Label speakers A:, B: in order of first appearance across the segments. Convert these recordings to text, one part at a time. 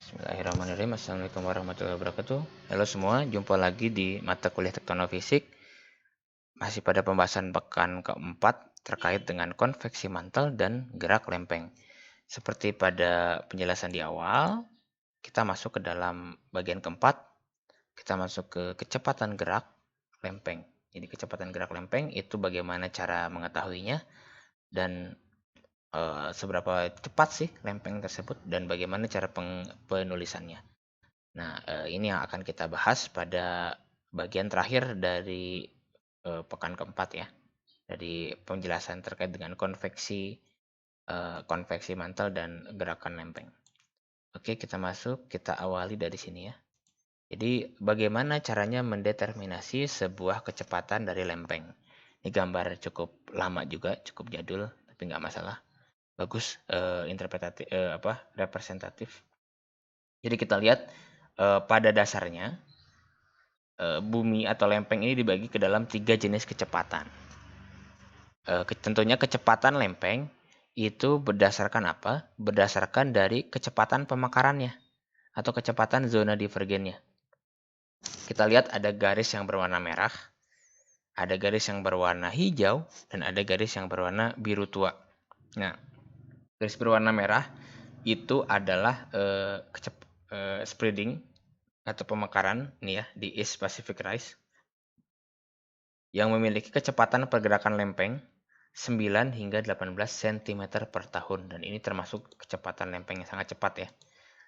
A: Bismillahirrahmanirrahim. Assalamualaikum warahmatullahi wabarakatuh. Halo semua, jumpa lagi di mata kuliah tektonofisik. Masih pada pembahasan pekan keempat terkait dengan konveksi mantel dan gerak lempeng. Seperti pada penjelasan di awal, kita masuk ke dalam bagian keempat. Kita masuk ke kecepatan gerak lempeng. Jadi kecepatan gerak lempeng itu bagaimana cara mengetahuinya dan seberapa cepat sih lempeng tersebut dan bagaimana cara penulisannya. Nah, ini yang akan kita bahas pada bagian terakhir dari pekan keempat ya. Dari penjelasan terkait dengan konveksi mantel dan gerakan lempeng. Oke, kita masuk, kita awali dari sini ya. Jadi, bagaimana caranya mendeterminasi sebuah kecepatan dari lempeng? Ini gambar cukup lama juga, cukup jadul, tapi nggak masalah. Bagus, representatif. Jadi kita lihat pada dasarnya bumi atau lempeng ini dibagi ke dalam 3 jenis kecepatan. Tentunya kecepatan lempeng itu berdasarkan apa? Berdasarkan dari kecepatan pemekarannya atau kecepatan zona divergennya. Kita lihat ada garis yang berwarna merah, ada garis yang berwarna hijau, dan ada garis yang berwarna biru tua. Nah, garis berwarna merah itu adalah spreading atau pemekaran nih ya di East Pacific Rise yang memiliki kecepatan pergerakan lempeng 9 hingga 18 cm per tahun, dan ini termasuk kecepatan lempeng yang sangat cepat ya.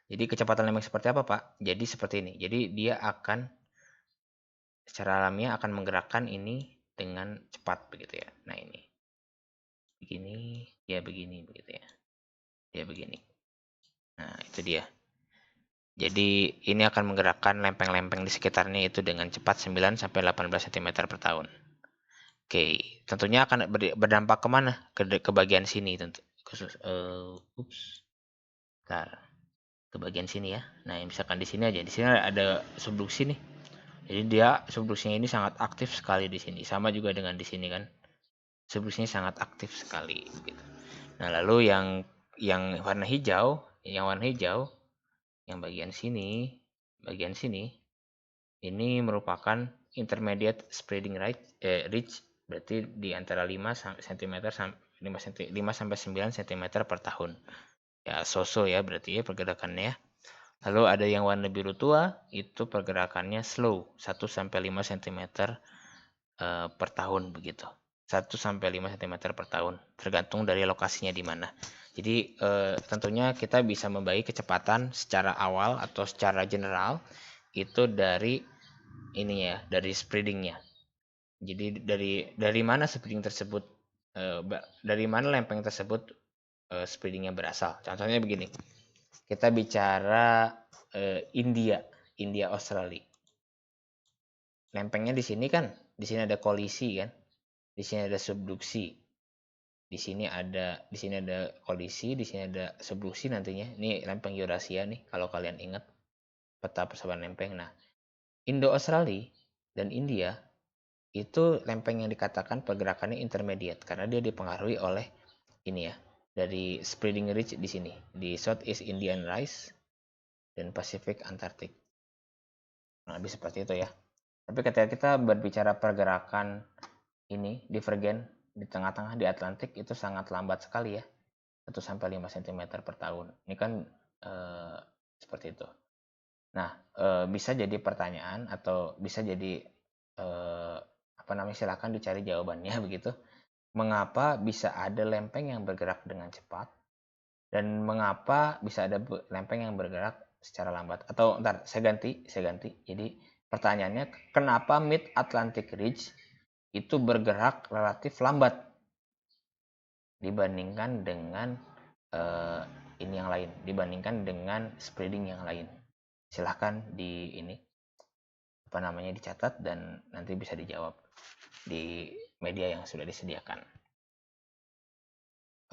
A: Jadi kecepatan lempeng seperti apa, Pak? Jadi seperti ini. Jadi dia akan secara alamiah akan menggerakkan ini dengan cepat begitu ya. Nah, ini. Begini, ya begini begitu ya. Ya begini. Nah, itu dia. Jadi ini akan menggerakkan lempeng-lempeng di sekitarnya itu dengan cepat 9 sampai 18 cm per tahun. Oke, tentunya akan berdampak kemana? Ke bagian sini tentu. Ke bagian sini ya. Nah, misalkan di sini aja. Di sini ada subduksi nih. Jadi dia subduksinya ini sangat aktif sekali di sini. Sama juga dengan di sini kan. Subduksinya sangat aktif sekali gitu. Nah, lalu yang warna hijau, yang bagian sini, ini merupakan intermediate spreading ridge, berarti di antara 5 cm 5 sampai 9 cm per tahun. Ya, ya berarti ya pergerakannya ya. Lalu ada yang warna biru tua, itu pergerakannya slow, 1 sampai 5 cm per tahun begitu. 1 sampai 5 cm per tahun, tergantung dari lokasinya di mana. Jadi tentunya kita bisa membagi kecepatan secara awal atau secara general itu dari ini ya, dari spreadingnya. Jadi dari mana spreading tersebut, dari mana lempeng tersebut spreadingnya berasal. Contohnya begini, kita bicara India Australia. Lempengnya di sini kan, di sini ada kolisi kan, di sini ada subduksi, di sini ada kolisi, di sini ada subduksi nantinya. Ini lempeng Eurasia nih kalau kalian ingat peta persamaan lempeng. Nah, Indo Australia dan India itu lempeng yang dikatakan pergerakannya intermediate karena dia dipengaruhi oleh ini ya, dari spreading ridge di sini, di Southeast Indian Rise dan Pacific Antarctic. Nah, lebih seperti itu ya. Tapi ketika kita berbicara pergerakan ini divergen di tengah-tengah di Atlantik itu sangat lambat sekali ya. 1 sampai 5 cm per tahun. Ini kan seperti itu. Nah, bisa jadi pertanyaan atau bisa jadi silakan dicari jawabannya begitu. Mengapa bisa ada lempeng yang bergerak dengan cepat dan mengapa bisa ada lempeng yang bergerak secara lambat? Atau saya ganti. Jadi pertanyaannya, kenapa Mid Atlantic Ridge itu bergerak relatif lambat dibandingkan dengan ini yang lain, dibandingkan dengan spreading yang lain? Silahkan dicatat dan nanti bisa dijawab di media yang sudah disediakan.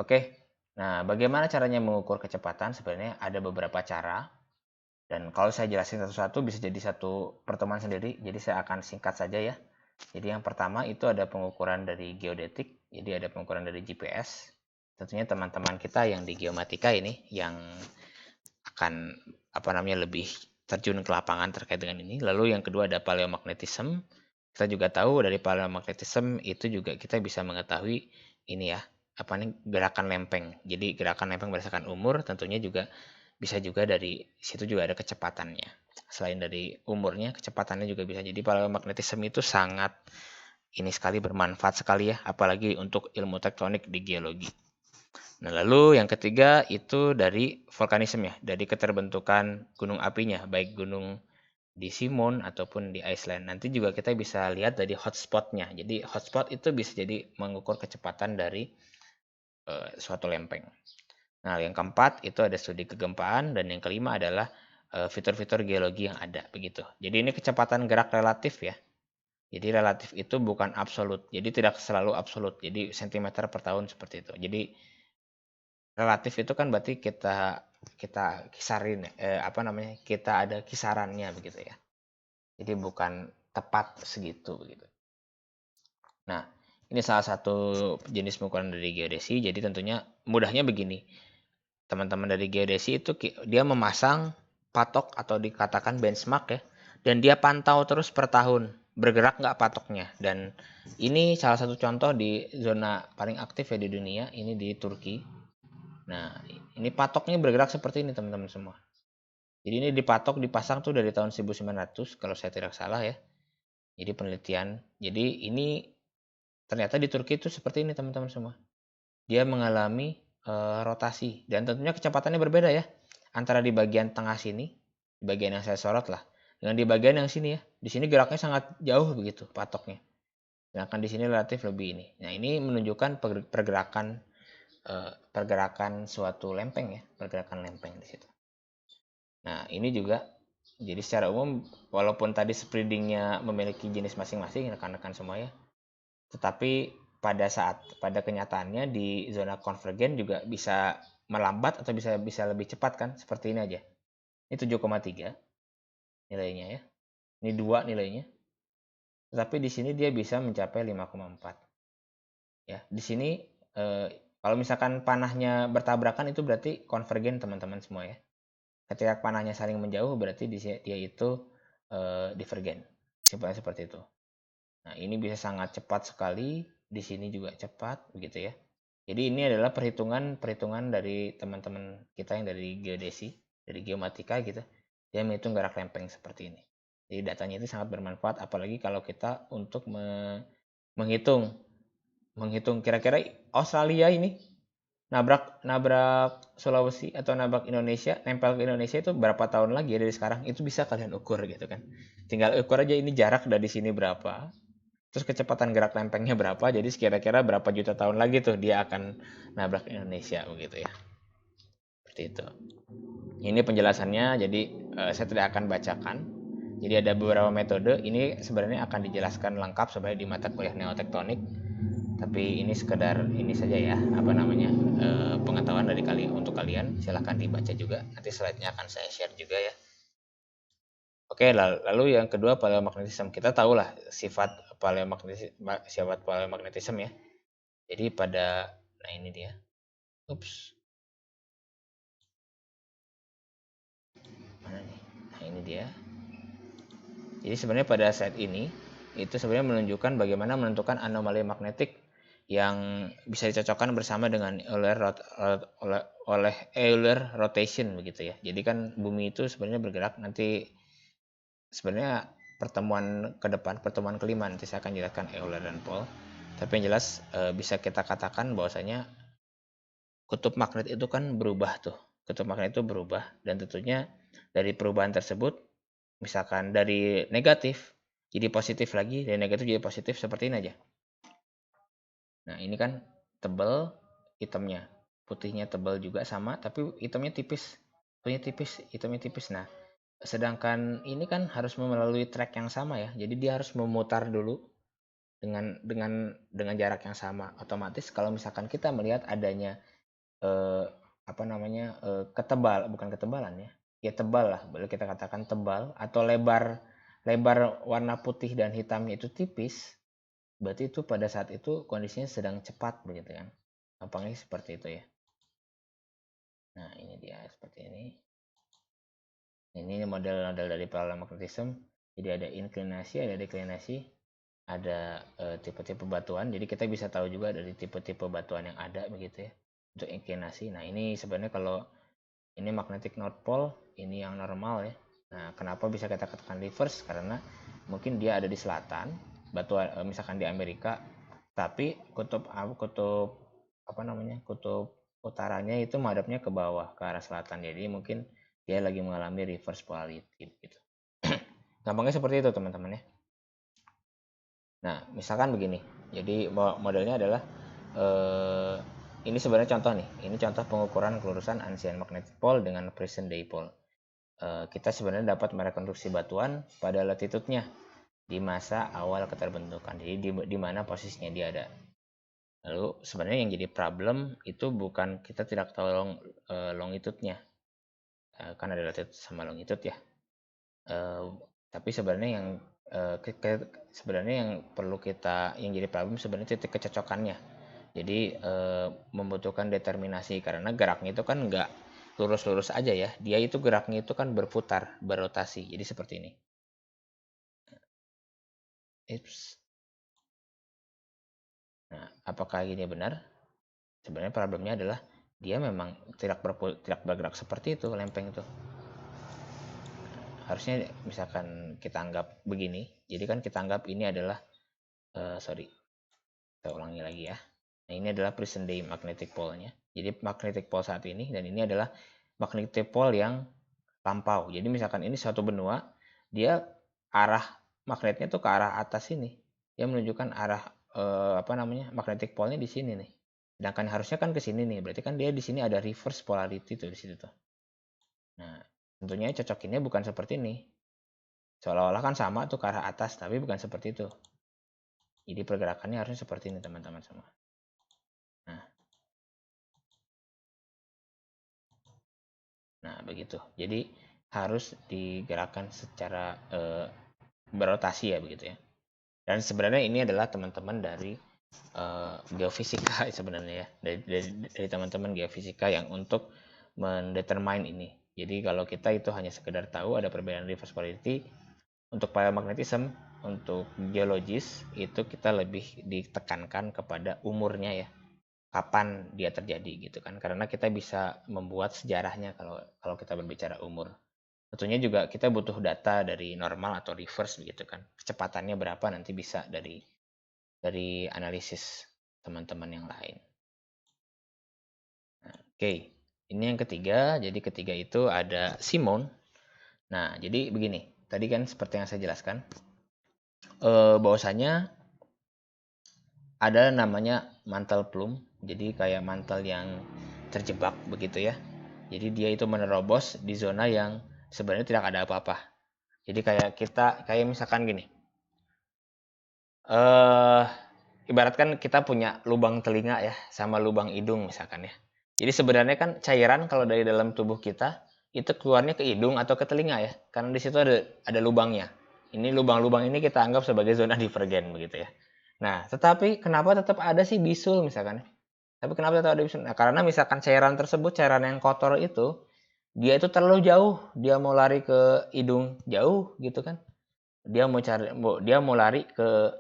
A: Oke, nah bagaimana caranya mengukur kecepatan? Sebenarnya ada beberapa cara, dan kalau saya jelasin satu-satu bisa jadi satu pertemuan sendiri, jadi saya akan singkat saja ya. Jadi yang pertama itu ada pengukuran dari geodetik, jadi ada pengukuran dari GPS. Tentunya teman-teman kita yang di geomatika ini yang akan lebih terjun ke lapangan terkait dengan ini. Lalu yang kedua ada paleomagnetism. Kita juga tahu dari paleomagnetism itu juga kita bisa mengetahui ini ya, gerakan lempeng. Jadi gerakan lempeng berdasarkan umur tentunya juga bisa juga dari situ juga ada kecepatannya. Selain dari umurnya, kecepatannya juga bisa. Jadi paleomagnetism itu sangat ini sekali bermanfaat sekali ya, apalagi untuk ilmu tektonik di geologi. Nah, lalu yang ketiga itu dari vulkanisme ya, dari keterbentukan gunung apinya, baik gunung di Simon ataupun di Iceland. Nanti juga kita bisa lihat dari hotspotnya. Jadi hotspot itu bisa jadi mengukur kecepatan dari suatu lempeng. Nah, yang keempat itu ada studi kegempaan dan yang kelima adalah fitur-fitur geologi yang ada begitu. Jadi ini kecepatan gerak relatif ya. Jadi relatif itu bukan absolut. Jadi tidak selalu absolut. Jadi sentimeter per tahun seperti itu. Jadi relatif itu kan berarti kita kita kisarin kita ada kisarannya begitu ya. Jadi bukan tepat segitu begitu. Nah, ini salah satu jenis pengukuran dari geodesi. Jadi tentunya mudahnya begini. Teman-teman dari geodesi itu dia memasang patok atau dikatakan benchmark ya. Dan dia pantau terus per tahun. Bergerak nggak patoknya. Dan ini salah satu contoh di zona paling aktif ya di dunia. Ini di Turki. Nah, ini patoknya bergerak seperti ini teman-teman semua. Jadi ini dipatok, dipasang tuh dari tahun 1900 kalau saya tidak salah ya. Jadi penelitian. Jadi ini ternyata di Turki itu seperti ini teman-teman semua. Dia mengalami rotasi dan tentunya kecepatannya berbeda ya. Antara di bagian tengah sini, di bagian yang saya sorot lah, dengan di bagian yang sini ya. Di sini geraknya sangat jauh begitu patoknya. Sedangkan di sini relatif lebih ini. Nah, ini menunjukkan pergerakan suatu lempeng ya, pergerakan lempeng di situ. Nah, ini juga jadi secara umum walaupun tadi spreadingnya memiliki jenis masing-masing rekan-rekan semua ya, tetapi pada kenyataannya di zona konvergen juga bisa melambat atau bisa lebih cepat kan, seperti ini aja. Ini 7,3 nilainya ya. Ini 2 nilainya. Tetapi di sini dia bisa mencapai 5,4. Ya, di sini kalau misalkan panahnya bertabrakan itu berarti konvergen teman-teman semua ya. Ketika panahnya saling menjauh berarti dia itu divergen. Simpelnya seperti itu. Nah, ini bisa sangat cepat sekali, di sini juga cepat begitu ya. Jadi ini adalah perhitungan dari teman-teman kita yang dari geodesi, dari geomatika gitu. Dia menghitung gerak lempeng seperti ini. Jadi datanya itu sangat bermanfaat apalagi kalau kita untuk menghitung kira-kira Australia ini nabrak nabrak Sulawesi atau nabrak Indonesia, nempel ke Indonesia itu berapa tahun lagi ya dari sekarang, itu bisa kalian ukur gitu kan. Tinggal ukur aja ini jarak dari sini berapa, terus kecepatan gerak lempengnya berapa, jadi kira-kira berapa juta tahun lagi tuh dia akan nabrak Indonesia begitu ya. Seperti itu. Ini penjelasannya, jadi saya tidak akan bacakan. Jadi ada beberapa metode, ini sebenarnya akan dijelaskan lengkap sebenarnya di mata kuliah neotektonik. Tapi ini sekedar ini saja ya, pengetahuan dari kalian untuk kalian, silahkan dibaca juga. Nanti slide-nya akan saya share juga ya. Oke, lalu yang kedua paleomagnetism. Kita tahulah sifat paleomagnetism ya. Jadi nah ini dia. Ups. Mana nih? Nah ini dia. Jadi sebenarnya pada saat ini itu sebenarnya menunjukkan bagaimana menentukan anomali magnetik yang bisa dicocokkan bersama dengan oleh Euler rotation begitu ya. Jadi kan bumi itu sebenarnya bergerak, nanti sebenarnya pertemuan kelima nanti saya akan jelaskan Euler dan Paul. Tapi yang jelas bisa kita katakan bahwasanya kutub magnet itu kan berubah tuh. Kutub magnet itu berubah dan tentunya dari perubahan tersebut misalkan dari negatif jadi positif lagi, dari negatif jadi positif seperti ini aja. Nah, ini kan tebal hitamnya. Putihnya tebal juga sama, tapi hitamnya tipis. Putihnya tipis, hitamnya tipis. Nah, sedangkan ini kan harus melalui track yang sama ya. Jadi dia harus memutar dulu dengan jarak yang sama. Otomatis kalau misalkan kita melihat adanya eh, bukan ketebalan ya. Ya tebal lah, boleh kita katakan tebal atau lebar warna putih dan hitamnya itu tipis. Berarti itu pada saat itu kondisinya sedang cepat begitu kan. Gampangnya seperti itu ya. Nah, ini dia seperti ini. Ini model-model dari parallel magnetism. Jadi ada inklinasi, ada deklinasi, ada tipe-tipe batuan. Jadi kita bisa tahu juga dari tipe-tipe batuan yang ada begitu ya. Untuk inklinasi. Nah, ini sebenarnya kalau ini magnetic north pole, ini yang normal ya. Nah, kenapa bisa kita katakan reverse? Karena mungkin dia ada di selatan, batuan misalkan di Amerika, tapi kutub utaranya itu menghadapnya ke bawah, ke arah selatan. Jadi mungkin dia lagi mengalami reverse polarity gitu. Gampangnya seperti itu teman-teman ya. Nah, misalkan begini. Jadi modelnya adalah ini sebenarnya contoh nih. Ini contoh pengukuran kelurusan ancient magnetic pole dengan present day pole. Kita sebenarnya dapat merekonstruksi batuan pada latitude-nya di masa awal keterbentukan. Jadi di mana posisinya dia ada. Lalu sebenarnya yang jadi problem itu bukan kita tidak tahu longitude-nya. Kan ada latitude sama longitude ya. Tapi sebenarnya yang perlu yang jadi problem sebenarnya titik kecocokannya. Jadi membutuhkan determinasi karena geraknya itu kan nggak lurus-lurus aja ya. Dia itu geraknya itu kan berputar, berotasi. Jadi seperti ini. Nah, apakah ini benar? Sebenarnya problemnya adalah dia memang tidak bergerak seperti itu, lempeng itu. Harusnya misalkan kita anggap begini. Jadi kan kita anggap ini adalah kita ulangi lagi ya. Nah, ini adalah present day magnetic pole-nya. Jadi magnetic pole saat ini, dan ini adalah magnetic pole yang lampau. Jadi misalkan ini suatu benua, dia arah magnetnya tuh ke arah atas ini. Dia menunjukkan arah magnetic pole-nya di sini nih. Sedangkan harusnya kan ke sini nih. Berarti kan dia di sini ada reverse polarity tuh di situ tuh. Nah, tentunya cocokinnya bukan seperti ini. Seolah-olah kan sama tuh ke arah atas, tapi bukan seperti itu. Jadi pergerakannya harusnya seperti ini teman-teman semua. Nah, begitu. Jadi harus digerakkan secara berotasi ya begitu ya. Dan sebenarnya ini adalah teman-teman dari geofisika sebenarnya ya. Dari teman-teman geofisika yang untuk mendetermine ini. Jadi kalau kita itu hanya sekedar tahu ada perbedaan reverse polarity, untuk paramagnetism, untuk geologis itu kita lebih ditekankan kepada umurnya ya. Kapan dia terjadi gitu kan, karena kita bisa membuat sejarahnya kalau kita berbicara umur. Tentunya juga kita butuh data dari normal atau reverse begitu kan, kecepatannya berapa nanti bisa dari analisis teman-teman yang lain. Nah, oke, ini yang ketiga. Jadi ketiga itu ada Simon. Nah, jadi begini, tadi kan seperti yang saya jelaskan, bahwasanya ada namanya mantel plume. Jadi kayak mantel yang terjebak begitu ya. Jadi dia itu menerobos di zona yang sebenarnya tidak ada apa-apa. Jadi kayak misalkan gini. Ibaratkan kita punya lubang telinga ya sama lubang hidung misalkan ya. Jadi sebenarnya kan cairan kalau dari dalam tubuh kita itu keluarnya ke hidung atau ke telinga ya. Karena di situ ada lubangnya. Ini lubang-lubang ini kita anggap sebagai zona divergen begitu ya. Nah, tetapi kenapa tetap ada sih bisul misalkan? Tapi kenapa tetap ada bisul? Nah, karena misalkan cairan tersebut, cairan yang kotor itu, dia itu terlalu jauh, dia mau lari ke hidung jauh gitu kan. Dia mau lari ke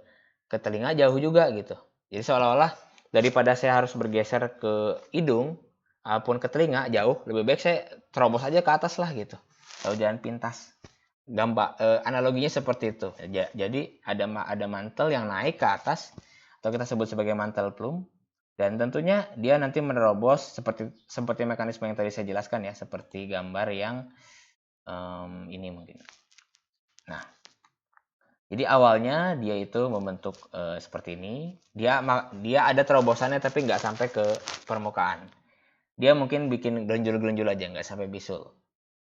A: telinga jauh juga gitu. Jadi seolah-olah daripada saya harus bergeser ke hidung ataupun ke telinga jauh, lebih baik saya terobos aja ke atas lah gitu. Kalau jalan pintas. Analoginya seperti itu. Jadi ada mantel yang naik ke atas atau kita sebut sebagai mantel plume, dan tentunya dia nanti menerobos seperti mekanisme yang tadi saya jelaskan ya, seperti gambar yang ini mungkin. Nah, jadi awalnya dia itu membentuk seperti ini. Dia ada terobosannya tapi nggak sampai ke permukaan. Dia mungkin bikin gelenjul-gelenjul aja, nggak sampai bisul.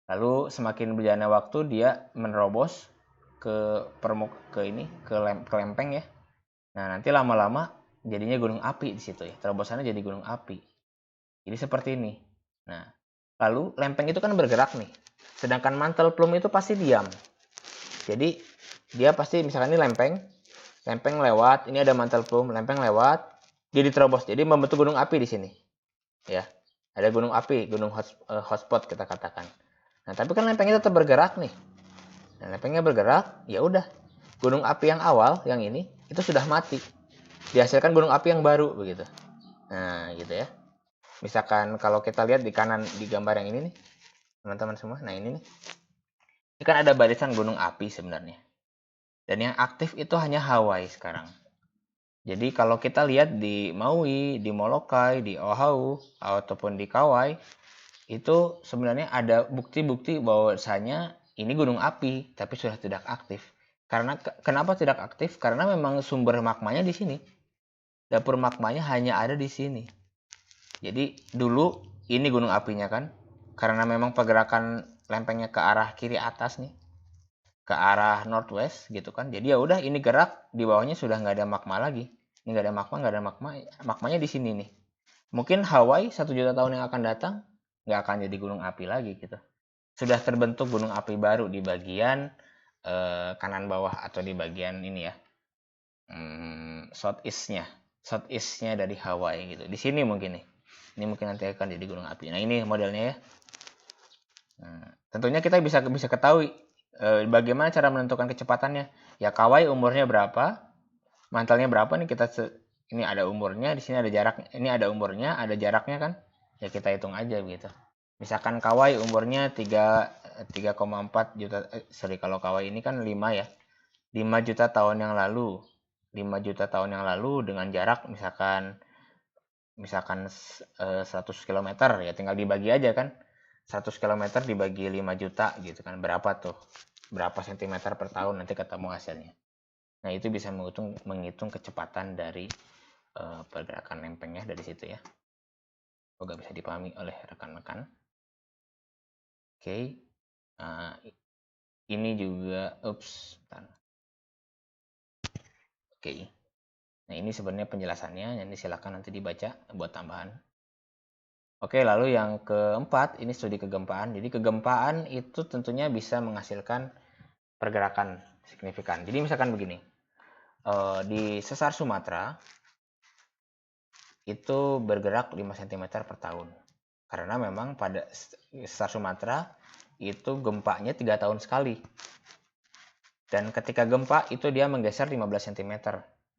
A: Lalu semakin berjalannya waktu dia menerobos ke lempeng ya. Nah, nanti lama-lama jadinya gunung api di situ ya. Terobosannya jadi gunung api. Jadi seperti ini. Nah, lalu lempeng itu kan bergerak nih. Sedangkan mantel plume itu pasti diam. Jadi dia pasti misalkan ini lempeng lewat, ini ada mantel plume, lempeng lewat, dia diterobos. Jadi membentuk gunung api di sini. Ya. Ada gunung api, gunung hotspot kita katakan. Nah, tapi kan lempengnya tetap bergerak nih. Nah, lempengnya bergerak, ya udah. Gunung api yang awal, yang ini, itu sudah mati. Dihasilkan gunung api yang baru, begitu. Nah, gitu ya. Misalkan kalau kita lihat di kanan, di gambar yang ini nih, teman-teman semua. Nah, ini nih. Ini kan ada barisan gunung api sebenarnya. Dan yang aktif itu hanya Hawaii sekarang. Jadi kalau kita lihat di Maui, di Molokai, di Oahu, ataupun di Kauai, itu sebenarnya ada bukti-bukti bahwasanya ini gunung api, tapi sudah tidak aktif. Karena kenapa tidak aktif? Karena memang sumber magmanya di sini. Dapur magmanya hanya ada di sini. Jadi dulu ini gunung apinya kan, karena memang pergerakan lempengnya ke arah kiri atas nih, ke arah northwest gitu kan. Jadi ya udah ini gerak, di bawahnya sudah nggak ada magma lagi. Ini nggak ada magma, magmanya di sini nih. Mungkin Hawaii 1 juta tahun yang akan datang nggak akan jadi gunung api lagi gitu. Sudah terbentuk gunung api baru di bagian kanan bawah atau di bagian ini ya, southeastnya dari Hawaii gitu. Di sini mungkin nih. Ini mungkin nanti akan jadi gunung api. Nah ini modelnya ya. Nah, tentunya kita bisa ketahui bagaimana cara menentukan kecepatannya. Ya Kauai umurnya berapa, mantelnya berapa nih kita ini ada umurnya, di sini ada jarak, ini ada umurnya, ada jaraknya kan. Ya kita hitung aja gitu. Misalkan Kauai umurnya 3,4 juta kalau Kauai ini kan 5 ya. 5 juta tahun yang lalu. 5 juta tahun yang lalu dengan jarak misalkan 100 km ya tinggal dibagi aja kan. 100 km dibagi 5 juta gitu kan. Berapa tuh? Berapa sentimeter per tahun nanti ketemu hasilnya. Nah, itu bisa menghitung kecepatan dari pergerakan lempengnya dari situ ya. Semoga bisa dipahami oleh rekan-rekan. Oke. Nah, ini juga Oke. Nah, ini sebenarnya penjelasannya, nanti silakan nanti dibaca buat tambahan. Oke, lalu yang keempat, ini studi kegempaan. Jadi kegempaan itu tentunya bisa menghasilkan pergerakan signifikan. Jadi misalkan begini, di sesar Sumatera itu bergerak 5 cm per tahun. Karena memang pada sesar Sumatera itu gempanya 3 tahun sekali. Dan ketika gempa itu dia menggeser 15 cm.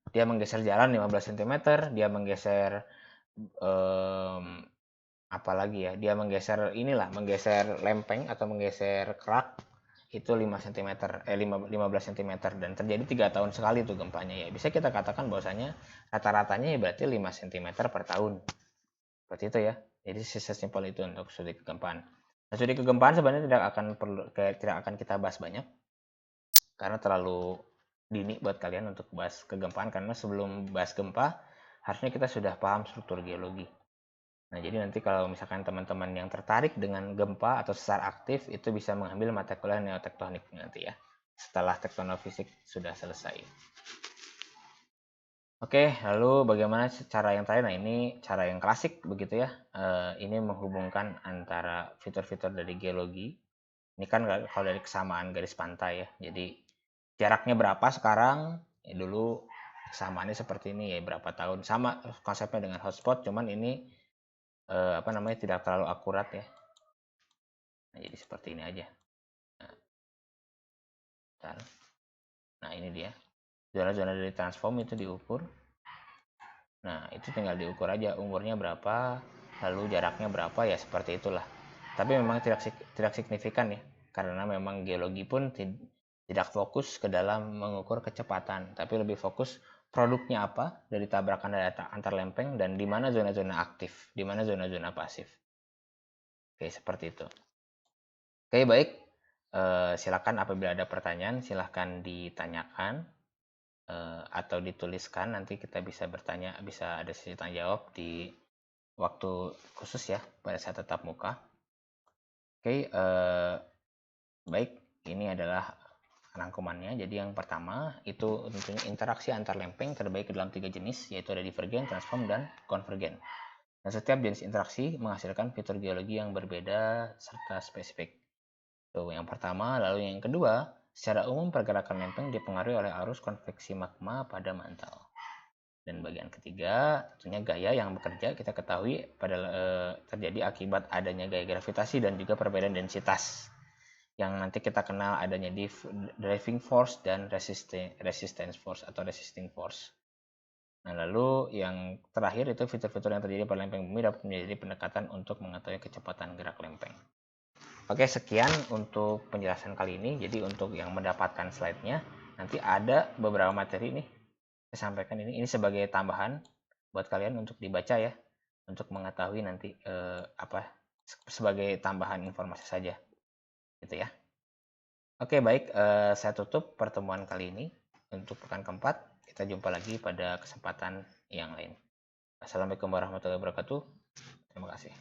A: Dia menggeser jalan 15 cm, dia menggeser apalagi ya, dia menggeser lempeng atau menggeser kerak itu 5 cm 15 cm dan terjadi 3 tahun sekali itu gempanya ya. Bisa kita katakan bahwasanya rata-ratanya ya berarti 5 cm per tahun. Seperti itu ya. Jadi sesimpel itu untuk studi kegempaan. Nah, studi kegempaan sebenarnya tidak akan kita bahas banyak karena terlalu dini buat kalian untuk bahas kegempaan, karena sebelum bahas gempa harusnya kita sudah paham struktur geologi. Nah, jadi nanti kalau misalkan teman-teman yang tertarik dengan gempa atau sesar aktif itu bisa mengambil mata kuliah neotektonik nanti ya, setelah tektonofisik sudah selesai. Oke, lalu bagaimana cara yang terakhir? Nah, ini cara yang klasik begitu ya. Ini menghubungkan antara fitur-fitur dari geologi. Ini kan kalau dari kesamaan garis pantai ya. Jadi jaraknya berapa sekarang? Ya, dulu kesamaannya seperti ini ya, berapa tahun. Sama konsepnya dengan hotspot, cuman ini tidak terlalu akurat ya. Nah, jadi seperti ini aja. Nah, ini dia. Zona-zona dari transform itu diukur. Nah, itu tinggal diukur aja umurnya berapa, lalu jaraknya berapa ya, seperti itulah. Tapi memang tidak signifikan ya, karena memang geologi pun tidak fokus ke dalam mengukur kecepatan, tapi lebih fokus produknya apa dari tabrakan data antar lempeng dan di mana zona-zona aktif, di mana zona-zona pasif. Oke, seperti itu. Oke, baik. Silakan apabila ada pertanyaan, silakan ditanyakan atau dituliskan. Nanti kita bisa bertanya, bisa ada sesi tanya jawab di waktu khusus ya pada saat tatap muka. Oke, baik. Ini adalah rangkumannya. Jadi yang pertama itu tentunya interaksi antar lempeng terbagi ke dalam 3 jenis, yaitu ada divergen, transform, dan konvergen. Dan setiap jenis interaksi menghasilkan fitur geologi yang berbeda serta spesifik. Tuh, yang pertama. Lalu yang kedua, secara umum pergerakan lempeng dipengaruhi oleh arus konveksi magma pada mantel. Dan bagian ketiga, tentunya gaya yang bekerja kita ketahui terjadi akibat adanya gaya gravitasi dan juga perbedaan densitas yang nanti kita kenal adanya di driving force dan resistance force atau resisting force. Nah, lalu yang terakhir itu fitur-fitur yang terjadi pada lempeng bumi dapat menjadi pendekatan untuk mengetahui kecepatan gerak lempeng. Oke, sekian untuk penjelasan kali ini. Jadi untuk yang mendapatkan slide-nya, nanti ada beberapa materi nih saya sampaikan ini sebagai tambahan buat kalian untuk dibaca ya, untuk mengetahui nanti sebagai tambahan informasi saja, gitu ya. Oke, baik, saya tutup pertemuan kali ini. Untuk pekan keempat, kita jumpa lagi pada kesempatan yang lain. Assalamualaikum warahmatullahi wabarakatuh. Terima kasih.